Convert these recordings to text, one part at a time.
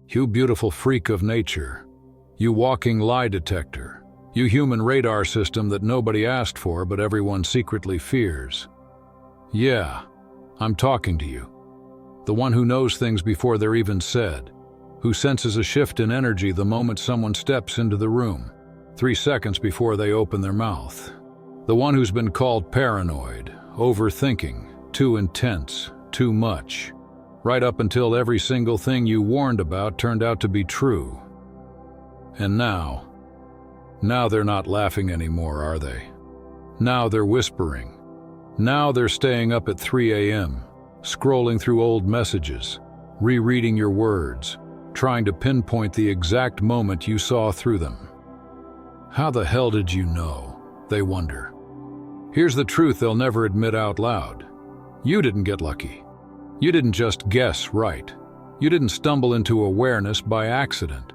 You beautiful freak of nature. You walking lie detector. You human radar system that nobody asked for but everyone secretly fears. Yeah, I'm talking to you. The one who knows things before they're even said. Who senses a shift in energy the moment someone steps into the room, 3 seconds before they open their mouth. The one who's been called paranoid, overthinking, too intense, too much, right up until every single thing you warned about turned out to be true. And now they're not laughing anymore, are they? Now they're whispering. Now they're staying up at 3 a.m., scrolling through old messages, rereading your words, trying to pinpoint the exact moment you saw through them. How the hell did you know? They wonder. Here's the truth they'll never admit out loud. You didn't get lucky. You didn't just guess right. You didn't stumble into awareness by accident.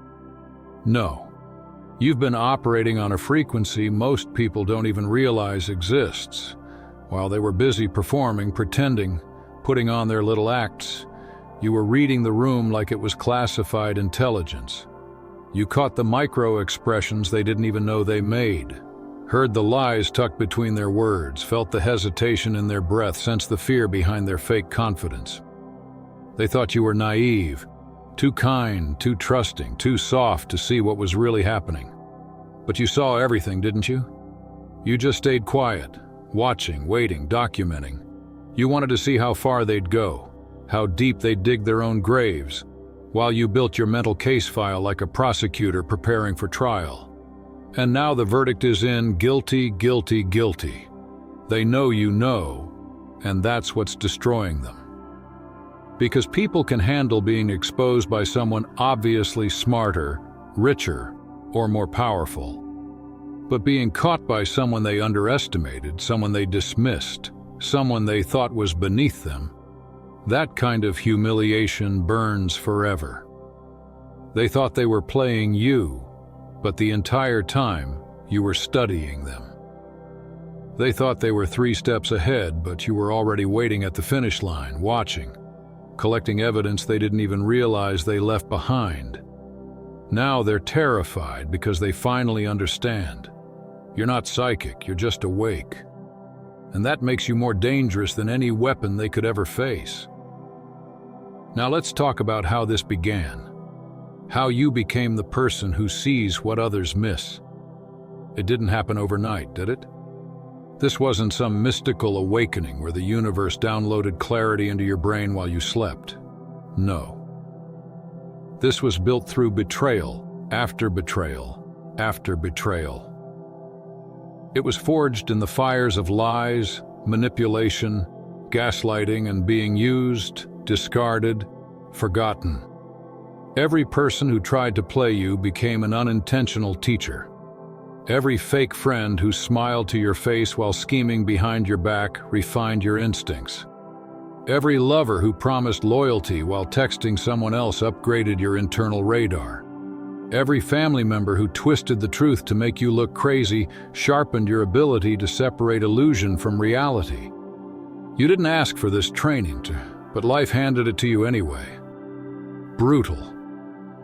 No. You've been operating on a frequency most people don't even realize exists. While they were busy performing, pretending, putting on their little acts, you were reading the room like it was classified intelligence. You caught the micro-expressions they didn't even know they made, heard the lies tucked between their words, felt the hesitation in their breath, sensed the fear behind their fake confidence. They thought you were naive, too kind, too trusting, too soft to see what was really happening. But you saw everything, didn't you? You just stayed quiet, watching, waiting, documenting. You wanted to see how far they'd go, how deep they'd dig their own graves, while you built your mental case file like a prosecutor preparing for trial. And now the verdict is in: guilty, guilty, guilty. They know you know, and that's what's destroying them. Because people can handle being exposed by someone obviously smarter, richer, or more powerful. But being caught by someone they underestimated, someone they dismissed, someone they thought was beneath them, that kind of humiliation burns forever. They thought they were playing you, but the entire time you were studying them. They thought they were 3 steps ahead, but you were already waiting at the finish line, watching, collecting evidence they didn't even realize they left behind. Now they're terrified because they finally understand. You're not psychic, you're just awake. And that makes you more dangerous than any weapon they could ever face. Now let's talk about how this began. How you became the person who sees what others miss. It didn't happen overnight, did it? This wasn't some mystical awakening where the universe downloaded clarity into your brain while you slept. No. This was built through betrayal, after betrayal, after betrayal. It was forged in the fires of lies, manipulation, gaslighting, and being used, discarded, forgotten. Every person who tried to play you became an unintentional teacher. Every fake friend who smiled to your face while scheming behind your back refined your instincts. Every lover who promised loyalty while texting someone else upgraded your internal radar. Every family member who twisted the truth to make you look crazy sharpened your ability to separate illusion from reality. You didn't ask for this training, but life handed it to you anyway. Brutal,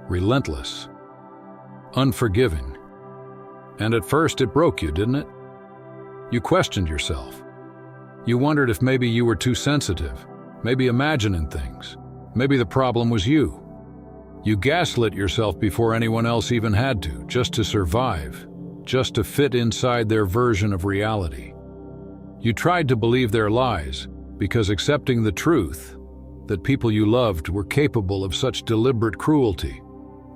relentless, unforgiving. And at first it broke you, didn't it? You questioned yourself. You wondered if maybe you were too sensitive, maybe imagining things. Maybe the problem was you. You gaslit yourself before anyone else even had to, just to survive, just to fit inside their version of reality. You tried to believe their lies because accepting the truth, that people you loved were capable of such deliberate cruelty,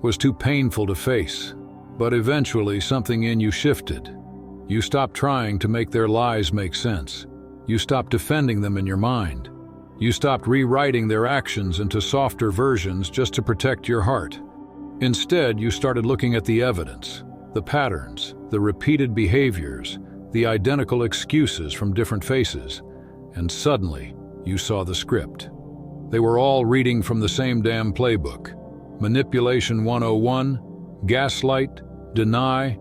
was too painful to face. But eventually something in you shifted. You stopped trying to make their lies make sense. You stopped defending them in your mind. You stopped rewriting their actions into softer versions just to protect your heart. Instead, you started looking at the evidence, the patterns, the repeated behaviors, the identical excuses from different faces, and suddenly you saw the script. They were all reading from the same damn playbook. Manipulation 101, gaslight, deny,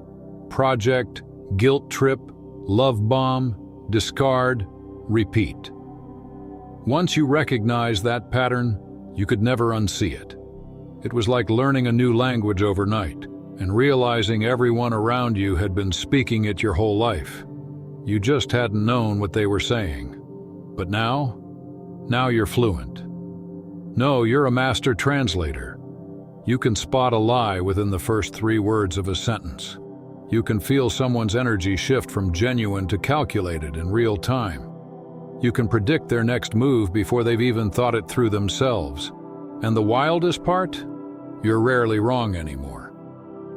project, guilt trip, love bomb, discard, repeat. Once you recognized that pattern, you could never unsee it. It was like learning a new language overnight and realizing everyone around you had been speaking it your whole life. You just hadn't known what they were saying. But now you're fluent. No, you're a master translator. You can spot a lie within the first 3 words of a sentence. You can feel someone's energy shift from genuine to calculated in real time. You can predict their next move before they've even thought it through themselves. And the wildest part? You're rarely wrong anymore.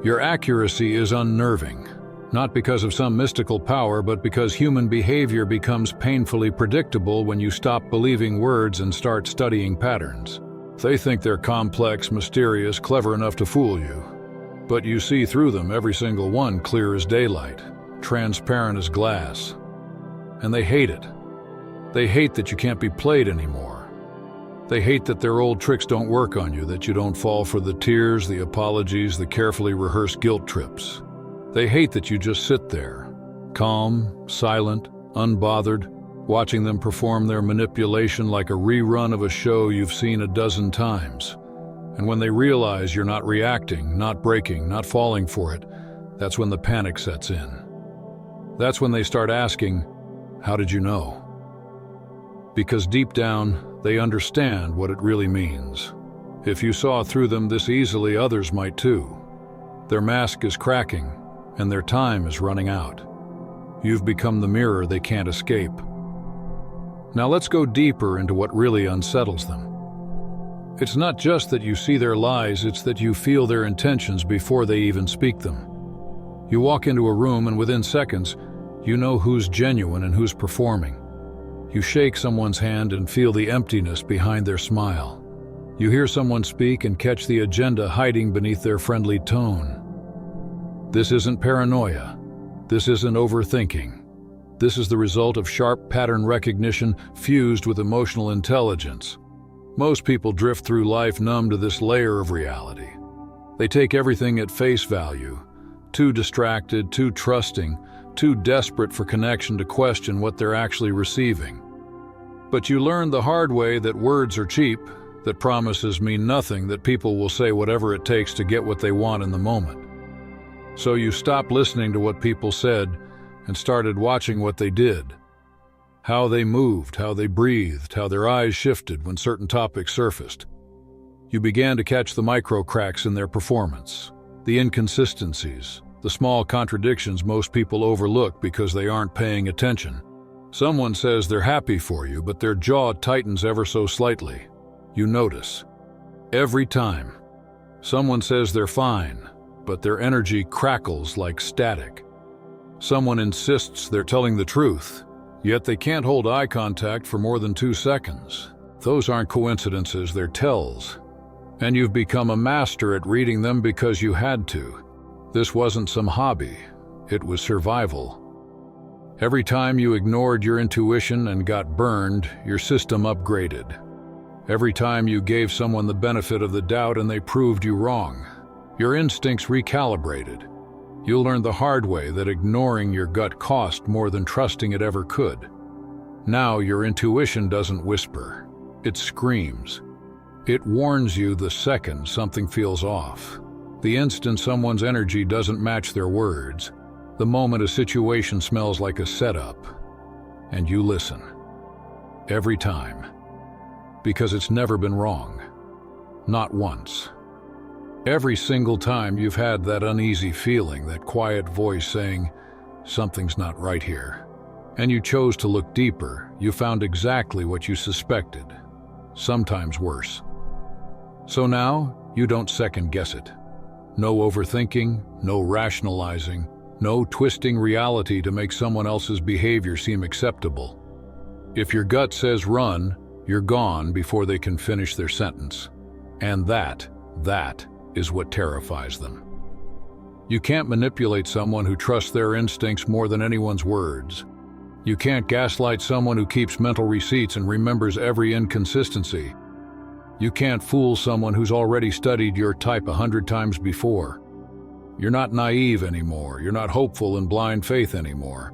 Your accuracy is unnerving, not because of some mystical power, but because human behavior becomes painfully predictable when you stop believing words and start studying patterns. They think they're complex, mysterious, clever enough to fool you. But you see through them, every single one, clear as daylight, transparent as glass. And they hate it. They hate that you can't be played anymore. They hate that their old tricks don't work on you, that you don't fall for the tears, the apologies, the carefully rehearsed guilt trips. They hate that you just sit there, calm, silent, unbothered, watching them perform their manipulation like a rerun of a show you've seen a dozen times. And when they realize you're not reacting, not breaking, not falling for it, that's when the panic sets in. That's when they start asking, "How did you know?" Because deep down, they understand what it really means. If you saw through them this easily, others might too. Their mask is cracking, and their time is running out. You've become the mirror they can't escape. Now let's go deeper into what really unsettles them. It's not just that you see their lies, it's that you feel their intentions before they even speak them. You walk into a room and within seconds, you know who's genuine and who's performing. You shake someone's hand and feel the emptiness behind their smile. You hear someone speak and catch the agenda hiding beneath their friendly tone. This isn't paranoia. This isn't overthinking. This is the result of sharp pattern recognition fused with emotional intelligence. Most people drift through life numb to this layer of reality. They take everything at face value, too distracted, too trusting, too desperate for connection to question what they're actually receiving. But you learn the hard way that words are cheap, that promises mean nothing, that people will say whatever it takes to get what they want in the moment. So you stopped listening to what people said and started watching what they did. How they moved, how they breathed, how their eyes shifted when certain topics surfaced. You began to catch the micro cracks in their performance, the inconsistencies, the small contradictions most people overlook because they aren't paying attention. Someone says they're happy for you, but their jaw tightens ever so slightly. You notice. Every time. Someone says they're fine, but their energy crackles like static. Someone insists they're telling the truth, yet they can't hold eye contact for more than 2 seconds. Those aren't coincidences, they're tells. And you've become a master at reading them because you had to. This wasn't some hobby, it was survival. Every time you ignored your intuition and got burned, your system upgraded. Every time you gave someone the benefit of the doubt and they proved you wrong, your instincts recalibrated. You'll learn the hard way that ignoring your gut cost more than trusting it ever could. Now your intuition doesn't whisper, it screams. It warns you the second something feels off. The instant someone's energy doesn't match their words. The moment a situation smells like a setup. And you listen. Every time. Because it's never been wrong. Not once. Every single time you've had that uneasy feeling, that quiet voice saying, "Something's not right here." And you chose to look deeper, you found exactly what you suspected. Sometimes worse. So now, you don't second guess it. No overthinking, no rationalizing, no twisting reality to make someone else's behavior seem acceptable. If your gut says run, you're gone before they can finish their sentence. And that is what terrifies them. You can't manipulate someone who trusts their instincts more than anyone's words. You can't gaslight someone who keeps mental receipts and remembers every inconsistency. You can't fool someone who's already studied your type 100 times before. You're not naive anymore. You're not hopeful in blind faith anymore.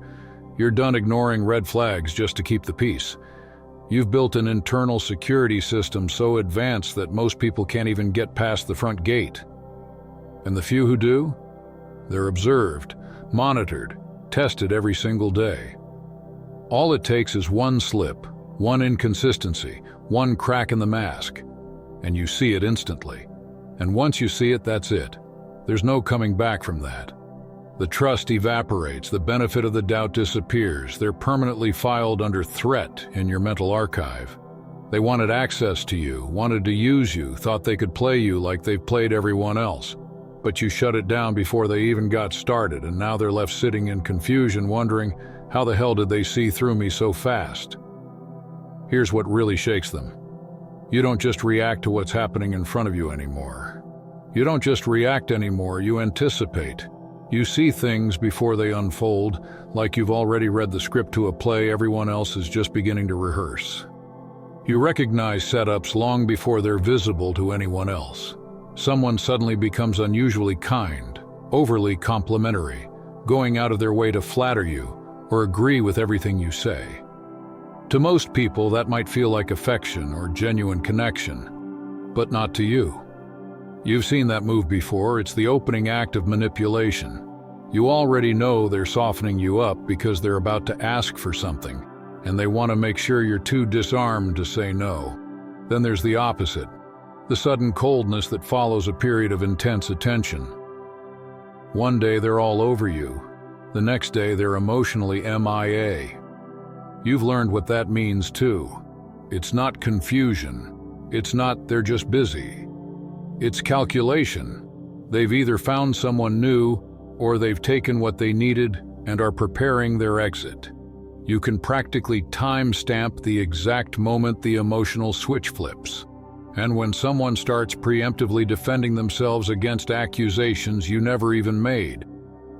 You're done ignoring red flags just to keep the peace. You've built an internal security system so advanced that most people can't even get past the front gate. And the few who do? They're observed, monitored, tested every single day. All it takes is one slip, one inconsistency, one crack in the mask, and you see it instantly. And once you see it, that's it. There's no coming back from that. The trust evaporates, the benefit of the doubt disappears. They're permanently filed under threat in your mental archive. They wanted access to you, wanted to use you, thought they could play you like they've played everyone else. But you shut it down before they even got started, and now they're left sitting in confusion, wondering, how the hell did they see through me so fast? Here's what really shakes them. You don't just react to what's happening in front of you anymore. You don't just react anymore, you anticipate. You see things before they unfold, like you've already read the script to a play everyone else is just beginning to rehearse. You recognize setups long before they're visible to anyone else. Someone suddenly becomes unusually kind, overly complimentary, going out of their way to flatter you or agree with everything you say. To most people, that might feel like affection or genuine connection, but not to you. You've seen that move before. It's the opening act of manipulation. You already know they're softening you up because they're about to ask for something, and they want to make sure you're too disarmed to say no. Then there's the opposite, the sudden coldness that follows a period of intense attention. One day they're all over you. The next day they're emotionally MIA. You've learned what that means too. It's not confusion. It's not they're just busy. It's calculation. They've either found someone new or they've taken what they needed and are preparing their exit. You can practically time-stamp the exact moment the emotional switch flips. And when someone starts preemptively defending themselves against accusations you never even made,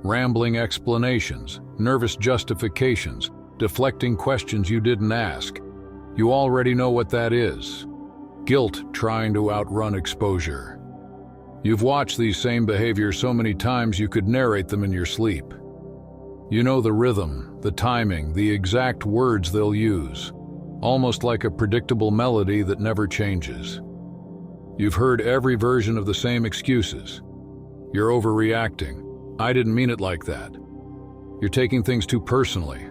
rambling explanations, nervous justifications, deflecting questions you didn't ask, you already know what that is. Guilt trying to outrun exposure. You've watched these same behaviors so many times you could narrate them in your sleep. You know the rhythm, the timing, the exact words they'll use, almost like a predictable melody that never changes. You've heard every version of the same excuses. You're overreacting. I didn't mean it like that. You're taking things too personally.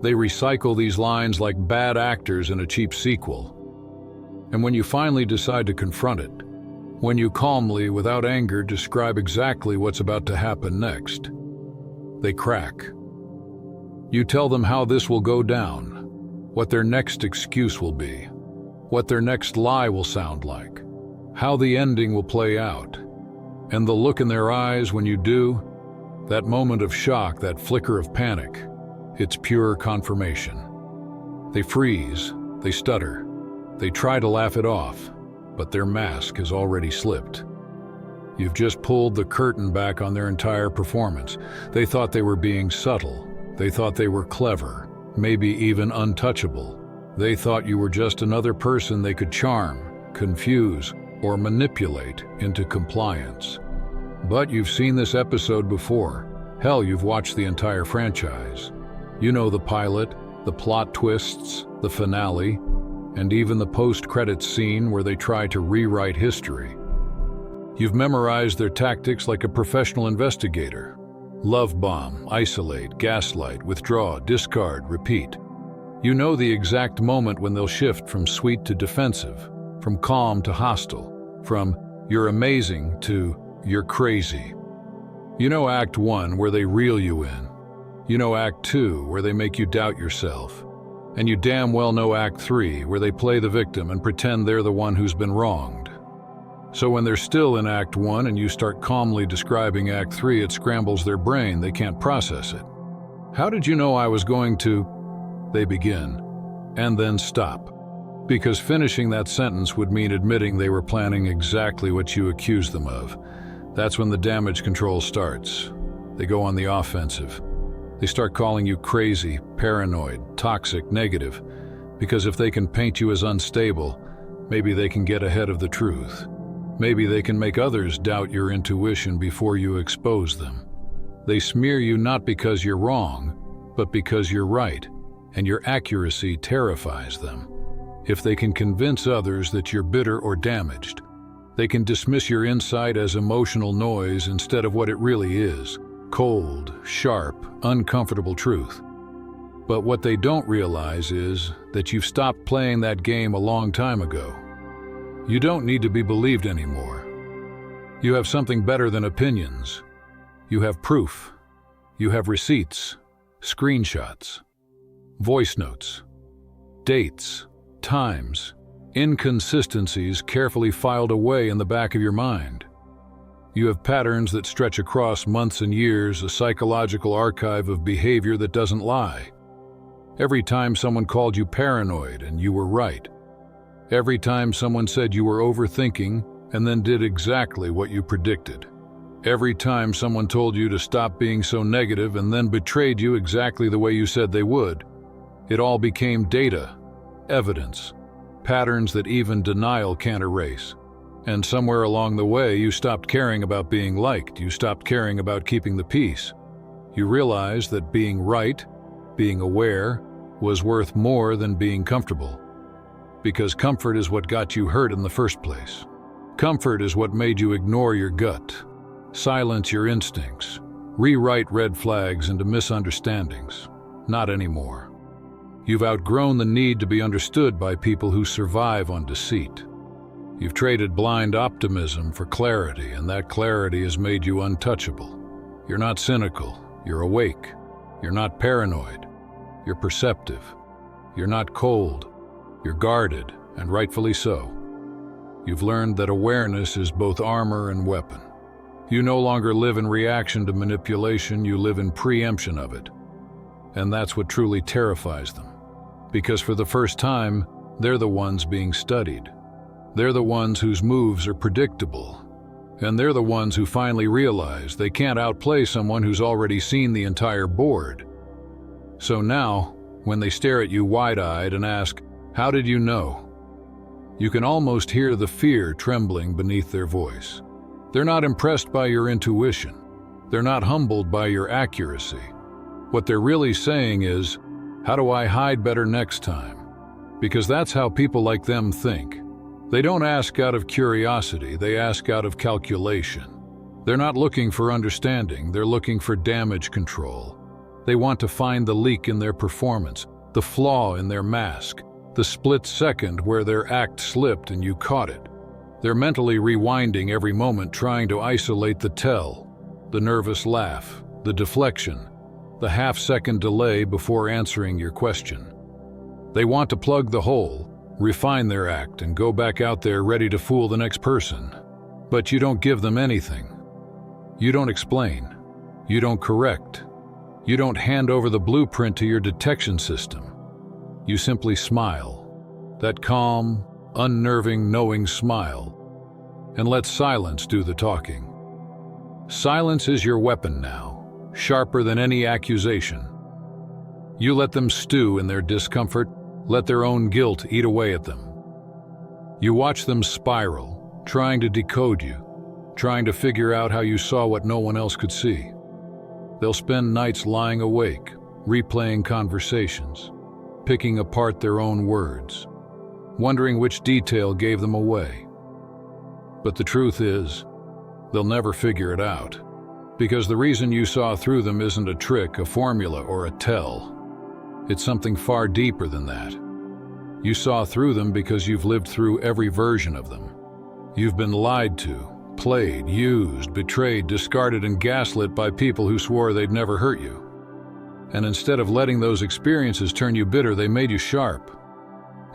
They recycle these lines like bad actors in a cheap sequel. And when you finally decide to confront it, when you calmly, without anger, describe exactly what's about to happen next, they crack. You tell them how this will go down, what their next excuse will be, what their next lie will sound like, how the ending will play out. And the look in their eyes when you do, that moment of shock, that flicker of panic, it's pure confirmation. They freeze, they stutter. They try to laugh it off, but their mask has already slipped. You've just pulled the curtain back on their entire performance. They thought they were being subtle. They thought they were clever, maybe even untouchable. They thought you were just another person they could charm, confuse, or manipulate into compliance. But you've seen this episode before. Hell, you've watched the entire franchise. You know the pilot, the plot twists, the finale, and even the post-credits scene where they try to rewrite history. You've memorized their tactics like a professional investigator. Love bomb, isolate, gaslight, withdraw, discard, repeat. You know the exact moment when they'll shift from sweet to defensive, from calm to hostile, from "you're amazing" to "you're crazy." You know Act 1 where they reel you in. You know Act 2 where they make you doubt yourself. And you damn well know Act 3, where they play the victim and pretend they're the one who's been wronged. So when they're still in Act 1 and you start calmly describing Act 3, it scrambles their brain. They can't process it. How did you know I was going to? They begin, and then stop. Because finishing that sentence would mean admitting they were planning exactly what you accused them of. That's when the damage control starts. They go on the offensive. They start calling you crazy, paranoid, toxic, negative, because if they can paint you as unstable, maybe they can get ahead of the truth. Maybe they can make others doubt your intuition before you expose them. They smear you not because you're wrong, but because you're right, and your accuracy terrifies them. If they can convince others that you're bitter or damaged, they can dismiss your insight as emotional noise instead of what it really is: cold, sharp, uncomfortable truth. But what they don't realize is that you've stopped playing that game a long time ago. You don't need to be believed anymore. You have something better than opinions. You have proof. You have receipts, screenshots, voice notes, dates, times, inconsistencies carefully filed away in the back of your mind. You have patterns that stretch across months and years, a psychological archive of behavior that doesn't lie. Every time someone called you paranoid and you were right. Every time someone said you were overthinking and then did exactly what you predicted. Every time someone told you to stop being so negative and then betrayed you exactly the way you said they would. It all became data, evidence, patterns that even denial can't erase. And somewhere along the way, you stopped caring about being liked. You stopped caring about keeping the peace. You realized that being right, being aware, was worth more than being comfortable. Because comfort is what got you hurt in the first place. Comfort is what made you ignore your gut, silence your instincts, rewrite red flags into misunderstandings. Not anymore. You've outgrown the need to be understood by people who survive on deceit. You've traded blind optimism for clarity, and that clarity has made you untouchable. You're not cynical, you're awake. You're not paranoid, you're perceptive. You're not cold, you're guarded, and rightfully so. You've learned that awareness is both armor and weapon. You no longer live in reaction to manipulation, you live in preemption of it. And that's what truly terrifies them. Because for the first time, they're the ones being studied. They're the ones whose moves are predictable. And they're the ones who finally realize they can't outplay someone who's already seen the entire board. So now, when they stare at you wide-eyed and ask, "How did you know?" you can almost hear the fear trembling beneath their voice. They're not impressed by your intuition. They're not humbled by your accuracy. What they're really saying is, "How do I hide better next time?" Because that's how people like them think. They don't ask out of curiosity, they ask out of calculation. They're not looking for understanding, they're looking for damage control. They want to find the leak in their performance, the flaw in their mask, the split second where their act slipped and you caught it. They're mentally rewinding every moment, trying to isolate the tell, the nervous laugh, the deflection, the half-second delay before answering your question. They want to plug the hole, refine their act, and go back out there ready to fool the next person. But you don't give them anything. You don't explain. You don't correct. You don't hand over the blueprint to your detection system. You simply smile, that calm, unnerving, knowing smile, and let silence do the talking. Silence is your weapon now, sharper than any accusation. You let them stew in their discomfort, let their own guilt eat away at them. You watch them spiral, trying to decode you, trying to figure out how you saw what no one else could see. They'll spend nights lying awake, replaying conversations, picking apart their own words, wondering which detail gave them away. But the truth is, they'll never figure it out, because the reason you saw through them isn't a trick, a formula, or a tell. It's something far deeper than that. You saw through them because you've lived through every version of them. You've been lied to, played, used, betrayed, discarded, and gaslit by people who swore they'd never hurt you. And instead of letting those experiences turn you bitter, they made you sharp.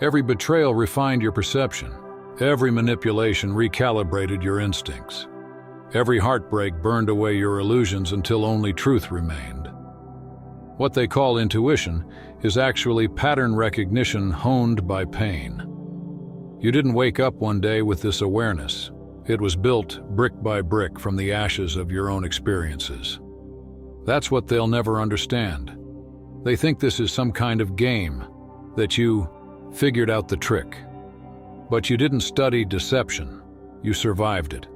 Every betrayal refined your perception. Every manipulation recalibrated your instincts. Every heartbreak burned away your illusions until only truth remained. What they call intuition is actually pattern recognition honed by pain. You didn't wake up one day with this awareness. It was built brick by brick from the ashes of your own experiences. That's what they'll never understand. They think this is some kind of game, that you figured out the trick. But you didn't study deception. You survived it.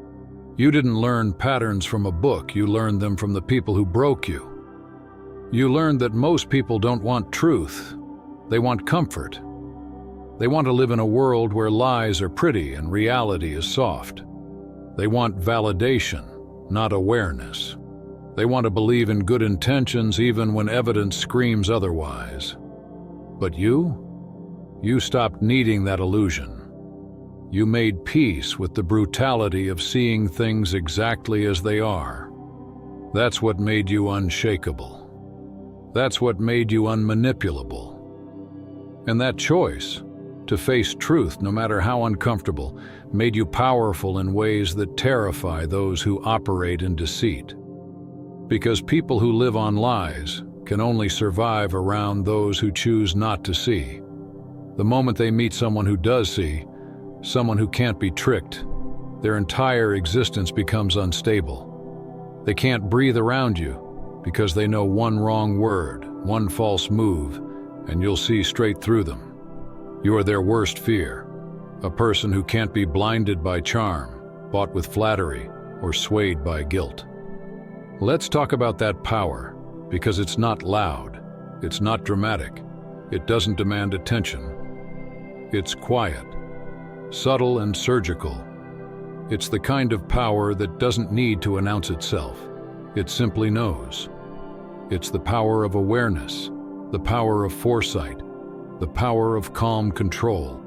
You didn't learn patterns from a book. You learned them from the people who broke you. You learned that most people don't want truth. They want comfort. They want to live in a world where lies are pretty and reality is soft. They want validation, not awareness. They want to believe in good intentions even when evidence screams otherwise. But you stopped needing that illusion. You made peace with the brutality of seeing things exactly as they are. That's what made you unshakable. That's what made you unmanipulable. And that choice, to face truth no matter how uncomfortable, made you powerful in ways that terrify those who operate in deceit. Because people who live on lies can only survive around those who choose not to see. The moment they meet someone who does see, someone who can't be tricked, their entire existence becomes unstable. They can't breathe around you because they know one wrong word, one false move, and you'll see straight through them. You are their worst fear, a person who can't be blinded by charm, bought with flattery, or swayed by guilt. Let's talk about that power, because it's not loud, it's not dramatic, it doesn't demand attention. It's quiet, subtle and surgical. It's the kind of power that doesn't need to announce itself. It simply knows. It's the power of awareness, the power of foresight, the power of calm control.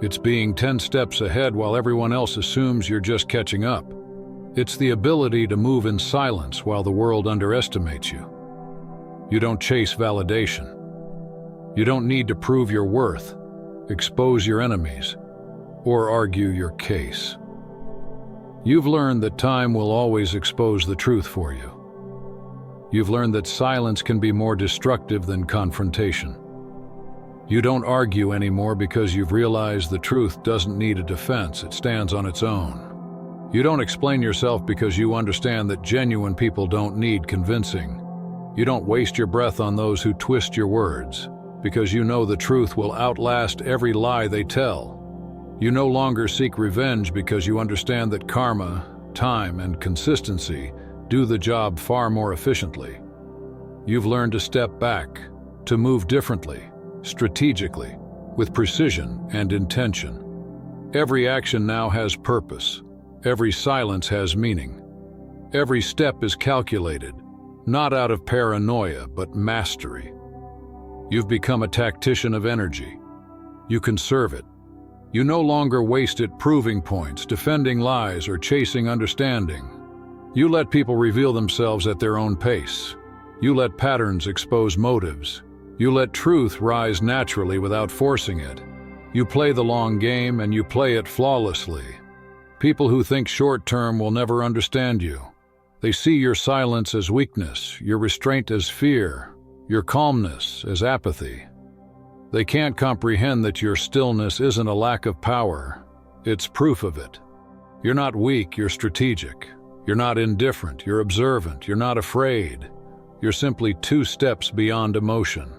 It's being 10 steps ahead while everyone else assumes you're just catching up. It's the ability to move in silence while the world underestimates you. You don't chase validation. You don't need to prove your worth, expose your enemies, or argue your case. You've learned that time will always expose the truth for you. You've learned that silence can be more destructive than confrontation. You don't argue anymore because you've realized the truth doesn't need a defense, it stands on its own. You don't explain yourself because you understand that genuine people don't need convincing. You don't waste your breath on those who twist your words, because you know the truth will outlast every lie they tell. You no longer seek revenge because you understand that karma, time, and consistency do the job far more efficiently. You've learned to step back, to move differently, strategically, with precision and intention. Every action now has purpose. Every silence has meaning. Every step is calculated, not out of paranoia, but mastery. You've become a tactician of energy. You conserve it. You no longer waste it proving points, defending lies, or chasing understanding. You let people reveal themselves at their own pace. You let patterns expose motives. You let truth rise naturally without forcing it. You play the long game and you play it flawlessly. People who think short-term will never understand you. They see your silence as weakness, your restraint as fear, your calmness as apathy. They can't comprehend that your stillness isn't a lack of power. It's proof of it. You're not weak, you're strategic. You're not indifferent, you're observant, you're not afraid. You're simply 2 steps beyond emotion.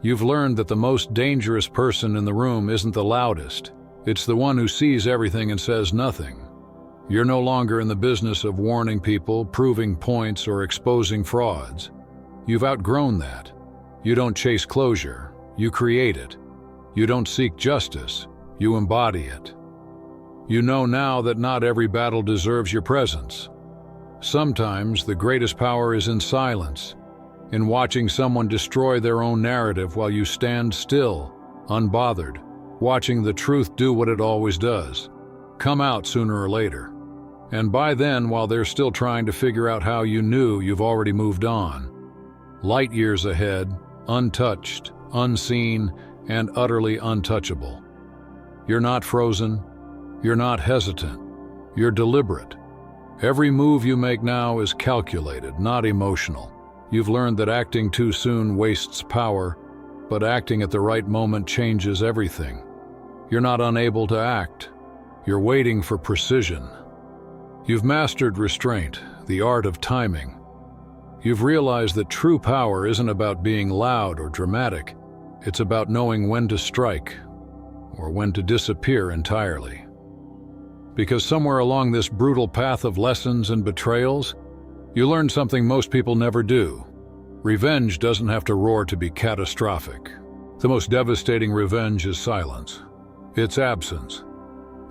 You've learned that the most dangerous person in the room isn't the loudest. It's the one who sees everything and says nothing. You're no longer in the business of warning people, proving points, or exposing frauds. You've outgrown that. You don't chase closure, you create it. You don't seek justice, you embody it. You know now that not every battle deserves your presence. Sometimes the greatest power is in silence, in watching someone destroy their own narrative while you stand still, unbothered, watching the truth do what it always does, come out sooner or later. And by then, while they're still trying to figure out how you knew, you've already moved on. Light years ahead, untouched, unseen, and utterly untouchable. You're not frozen, you're not hesitant, you're deliberate. Every move you make now is calculated, not emotional. You've learned that acting too soon wastes power, but acting at the right moment changes everything. You're not unable to act. You're waiting for precision. You've mastered restraint, the art of timing. You've realized that true power isn't about being loud or dramatic. It's about knowing when to strike, or when to disappear entirely. Because somewhere along this brutal path of lessons and betrayals, you learn something most people never do. Revenge doesn't have to roar to be catastrophic. The most devastating revenge is silence. It's absence.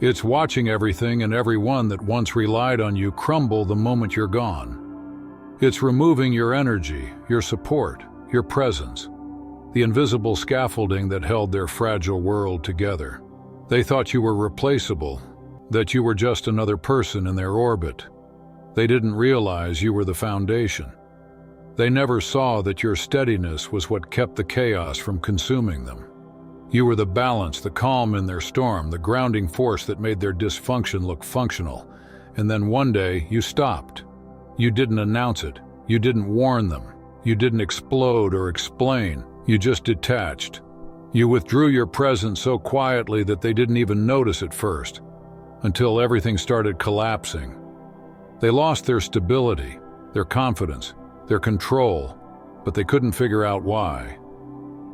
It's watching everything and everyone that once relied on you crumble the moment you're gone. It's removing your energy, your support, your presence, the invisible scaffolding that held their fragile world together. They thought you were replaceable, that you were just another person in their orbit. They didn't realize you were the foundation. They never saw that your steadiness was what kept the chaos from consuming them. You were the balance, the calm in their storm, the grounding force that made their dysfunction look functional. And then one day, you stopped. You didn't announce it. You didn't warn them. You didn't explode or explain. You just detached. You withdrew your presence so quietly that they didn't even notice at first, until everything started collapsing. They lost their stability, their confidence, their control, but they couldn't figure out why.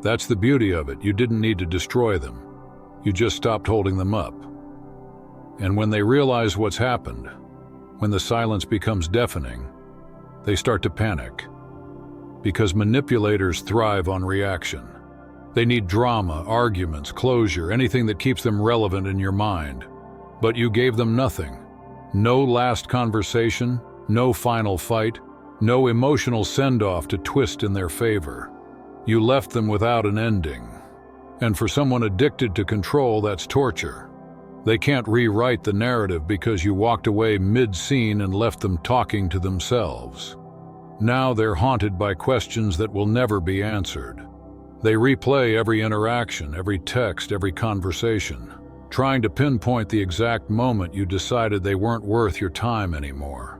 That's the beauty of it. You didn't need to destroy them. You just stopped holding them up. And when they realize what's happened, when the silence becomes deafening, they start to panic. Because manipulators thrive on reaction. They need drama, arguments, closure, anything that keeps them relevant in your mind. But you gave them nothing. No last conversation, no final fight, no emotional send-off to twist in their favor. You left them without an ending. And for someone addicted to control, that's torture. They can't rewrite the narrative because you walked away mid-scene and left them talking to themselves. Now they're haunted by questions that will never be answered. They replay every interaction, every text, every conversation, trying to pinpoint the exact moment you decided they weren't worth your time anymore.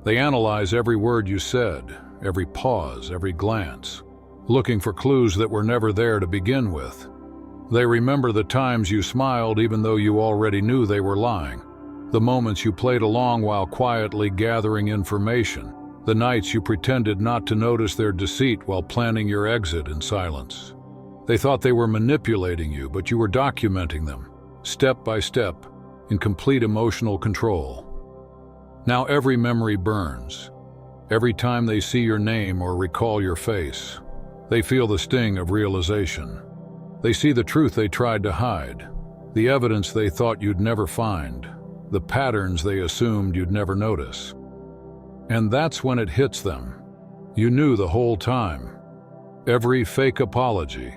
They analyze every word you said, every pause, every glance, looking for clues that were never there to begin with. They remember the times you smiled even though you already knew they were lying, the moments you played along while quietly gathering information, the nights you pretended not to notice their deceit while planning your exit in silence. They thought they were manipulating you, but you were documenting them, step by step, in complete emotional control. Now every memory burns. Every time they see your name or recall your face, they feel the sting of realization. They see the truth they tried to hide, the evidence they thought you'd never find, the patterns they assumed you'd never notice. And that's when it hits them. You knew the whole time. Every fake apology,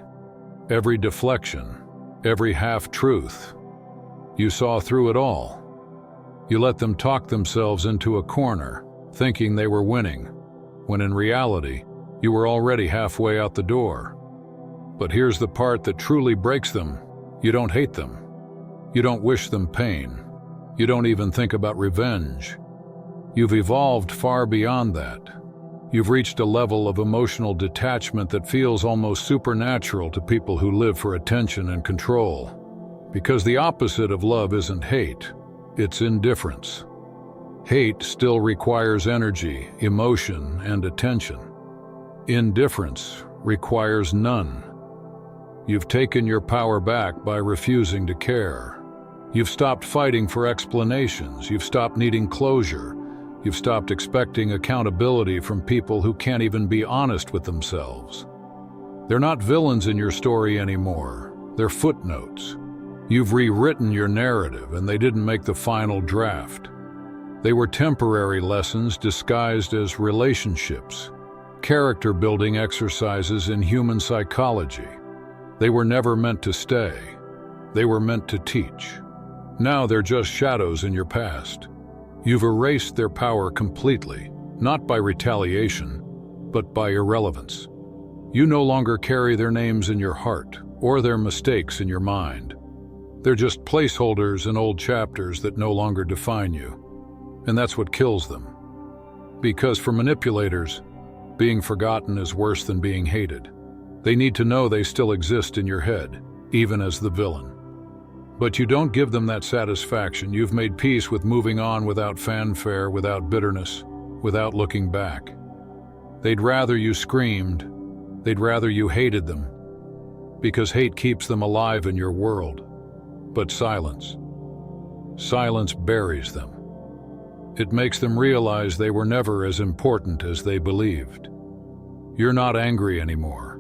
every deflection, every half-truth. You saw through it all. You let them talk themselves into a corner, thinking they were winning, when in reality, you were already halfway out the door. But here's the part that truly breaks them. You don't hate them. You don't wish them pain. You don't even think about revenge. You've evolved far beyond that. You've reached a level of emotional detachment that feels almost supernatural to people who live for attention and control. Because the opposite of love isn't hate, it's indifference. Hate still requires energy, emotion, and attention. Indifference requires none. You've taken your power back by refusing to care. You've stopped fighting for explanations. You've stopped needing closure. You've stopped expecting accountability from people who can't even be honest with themselves. They're not villains in your story anymore. They're footnotes. You've rewritten your narrative, and they didn't make the final draft. They were temporary lessons disguised as relationships, character-building exercises in human psychology. They were never meant to stay. They were meant to teach. Now they're just shadows in your past. You've erased their power completely, not by retaliation, but by irrelevance. You no longer carry their names in your heart or their mistakes in your mind. They're just placeholders in old chapters that no longer define you. And that's what kills them. Because for manipulators, being forgotten is worse than being hated. They need to know they still exist in your head, even as the villain. But you don't give them that satisfaction. You've made peace with moving on without fanfare, without bitterness, without looking back. They'd rather you screamed. They'd rather you hated them. Because hate keeps them alive in your world. But silence buries them. It makes them realize they were never as important as they believed. You're not angry anymore.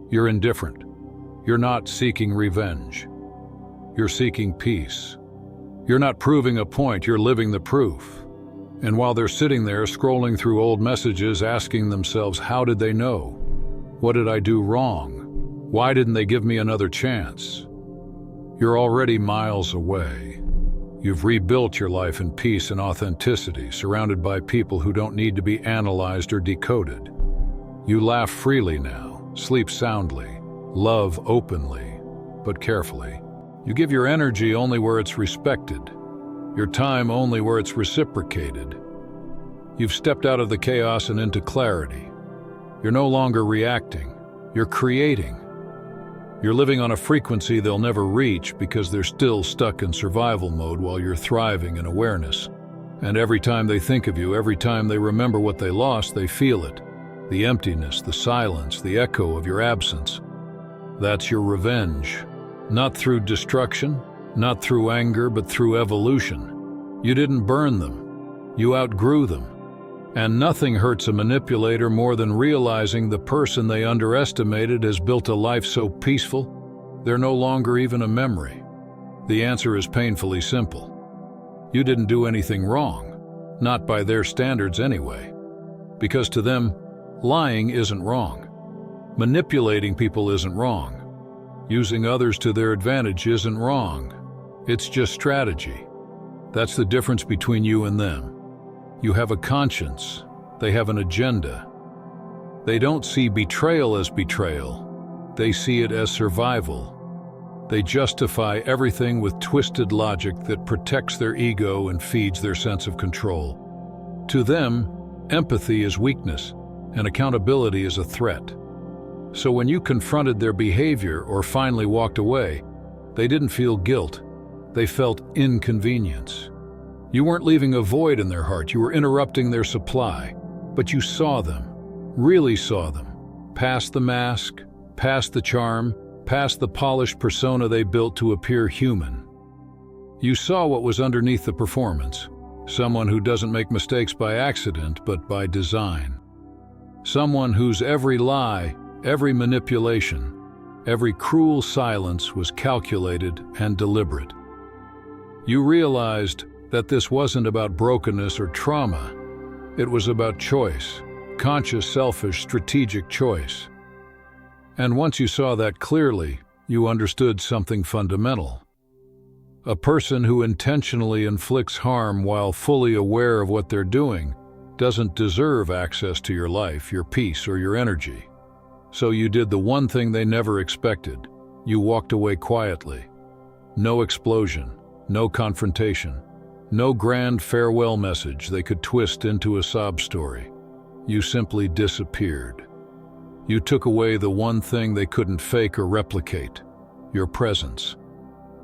You're indifferent. You're not seeking revenge. You're seeking peace. You're not proving a point, you're living the proof. And while they're sitting there scrolling through old messages, asking themselves, how did they know? What did I do wrong? Why didn't they give me another chance? You're already miles away. You've rebuilt your life in peace and authenticity, surrounded by people who don't need to be analyzed or decoded. You laugh freely now, sleep soundly, love openly, but carefully. You give your energy only where it's respected, your time only where it's reciprocated. You've stepped out of the chaos and into clarity. You're no longer reacting, you're creating. You're living on a frequency they'll never reach because they're still stuck in survival mode while you're thriving in awareness. And every time they think of you, every time they remember what they lost, they feel it. The emptiness, the silence, the echo of your absence. That's your revenge. Not through destruction, not through anger, but through evolution. You didn't burn them. You outgrew them. And nothing hurts a manipulator more than realizing the person they underestimated has built a life so peaceful, they're no longer even a memory. The answer is painfully simple. You didn't do anything wrong, not by their standards anyway. Because to them, lying isn't wrong. Manipulating people isn't wrong. Using others to their advantage isn't wrong. It's just strategy. That's the difference between you and them. You have a conscience. They have an agenda. They don't see betrayal as betrayal. They see it as survival. They justify everything with twisted logic that protects their ego and feeds their sense of control. To them, empathy is weakness, and accountability is a threat. So when you confronted their behavior or finally walked away, they didn't feel guilt. They felt inconvenience. You weren't leaving a void in their heart, you were interrupting their supply. But you saw them, really saw them, past the mask, past the charm, past the polished persona they built to appear human. You saw what was underneath the performance, someone who doesn't make mistakes by accident but by design. Someone whose every lie, every manipulation, every cruel silence was calculated and deliberate. You realized that this wasn't about brokenness or trauma. It was about choice, conscious, selfish, strategic choice. And once you saw that clearly, you understood something fundamental. A person who intentionally inflicts harm while fully aware of what they're doing doesn't deserve access to your life, your peace, or your energy. So you did the one thing they never expected. You walked away quietly. No explosion, no confrontation, no grand farewell message they could twist into a sob story. You simply disappeared. You took away the one thing they couldn't fake or replicate, your presence.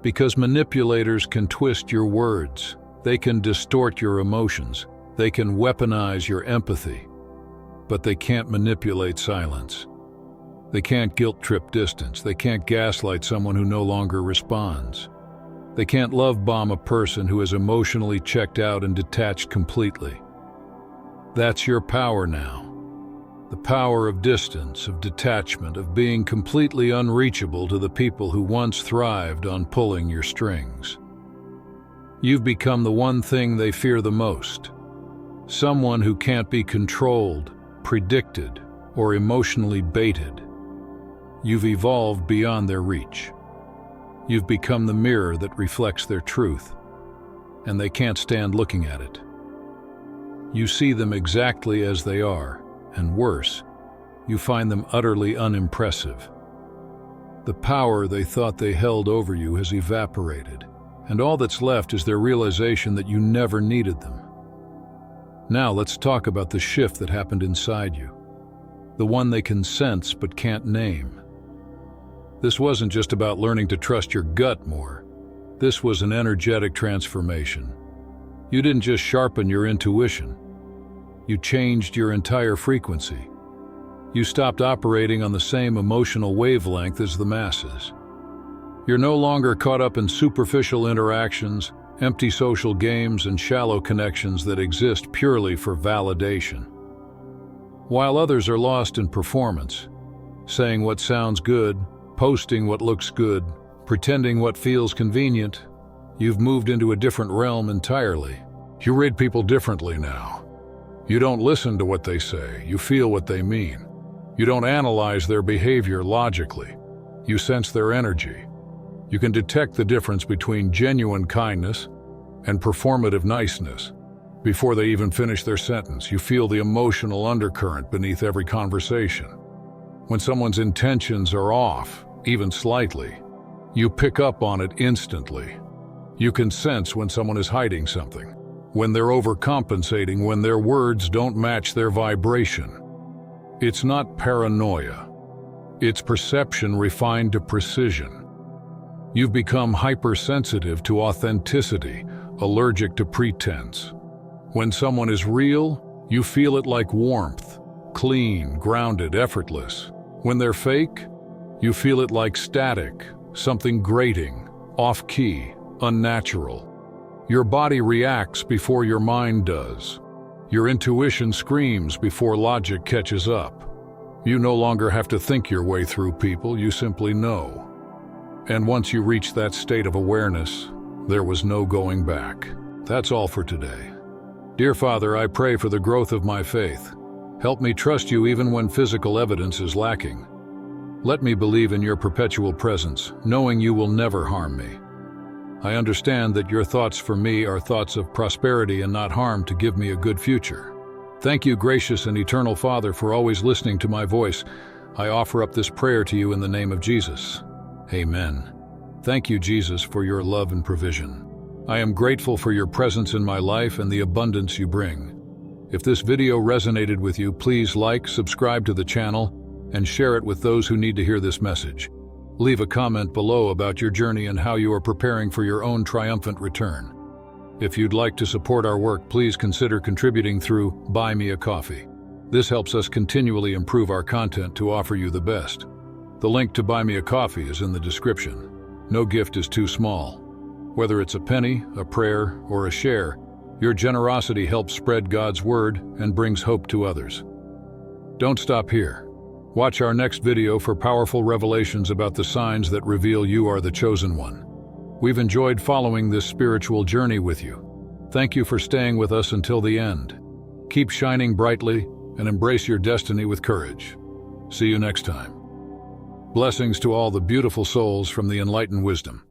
Because manipulators can twist your words, they can distort your emotions, they can weaponize your empathy, but they can't manipulate silence. They can't guilt-trip distance. They can't gaslight someone who no longer responds. They can't love-bomb a person who is emotionally checked out and detached completely. That's your power now. The power of distance, of detachment, of being completely unreachable to the people who once thrived on pulling your strings. You've become the one thing they fear the most. Someone who can't be controlled, predicted, or emotionally baited. You've evolved beyond their reach. You've become the mirror that reflects their truth, and they can't stand looking at it. You see them exactly as they are, and worse, you find them utterly unimpressive. The power they thought they held over you has evaporated, and all that's left is their realization that you never needed them. Now let's talk about the shift that happened inside you, the one they can sense but can't name. This wasn't just about learning to trust your gut more. This was an energetic transformation. You didn't just sharpen your intuition. You changed your entire frequency. You stopped operating on the same emotional wavelength as the masses. You're no longer caught up in superficial interactions, empty social games, and shallow connections that exist purely for validation. While others are lost in performance, saying what sounds good, posting what looks good, pretending what feels convenient. You've moved into a different realm entirely. You read people differently now. You don't listen to what they say, you feel what they mean. You don't analyze their behavior logically. You sense their energy. You can detect the difference between genuine kindness and performative niceness. Before they even finish their sentence, you feel the emotional undercurrent beneath every conversation. When someone's intentions are off, even slightly, you pick up on it instantly. You can sense when someone is hiding something, when they're overcompensating, when their words don't match their vibration. It's not paranoia. It's perception refined to precision. You've become hypersensitive to authenticity, allergic to pretense. When someone is real, you feel it like warmth, clean, grounded, effortless. When they're fake, you feel it like static, something grating, off-key, unnatural. Your body reacts before your mind does. Your intuition screams before logic catches up. You no longer have to think your way through people, you simply know. And once you reach that state of awareness, there was no going back. That's all for today. Dear Father, I pray for the growth of my faith. Help me trust you even when physical evidence is lacking. Let me believe in your perpetual presence, knowing you will never harm me. I understand that your thoughts for me are thoughts of prosperity and not harm, to give me a good future. Thank you, gracious and eternal Father, for always listening to my voice. I offer up this prayer to you in the name of Jesus. Amen. Thank you, Jesus, for your love and provision. I am grateful for your presence in my life and the abundance you bring. If this video resonated with you, please like, subscribe to the channel, and share it with those who need to hear this message. Leave a comment below about your journey and how you are preparing for your own triumphant return. If you'd like to support our work, please consider contributing through Buy Me a Coffee. This helps us continually improve our content to offer you the best. The link to Buy Me a Coffee is in the description. No gift is too small. Whether it's a penny, a prayer, or a share, your generosity helps spread God's word and brings hope to others. Don't stop here. Watch our next video for powerful revelations about the signs that reveal you are the chosen one. We've enjoyed following this spiritual journey with you. Thank you for staying with us until the end. Keep shining brightly and embrace your destiny with courage. See you next time. Blessings to all the beautiful souls from the Enlighten Wisdom.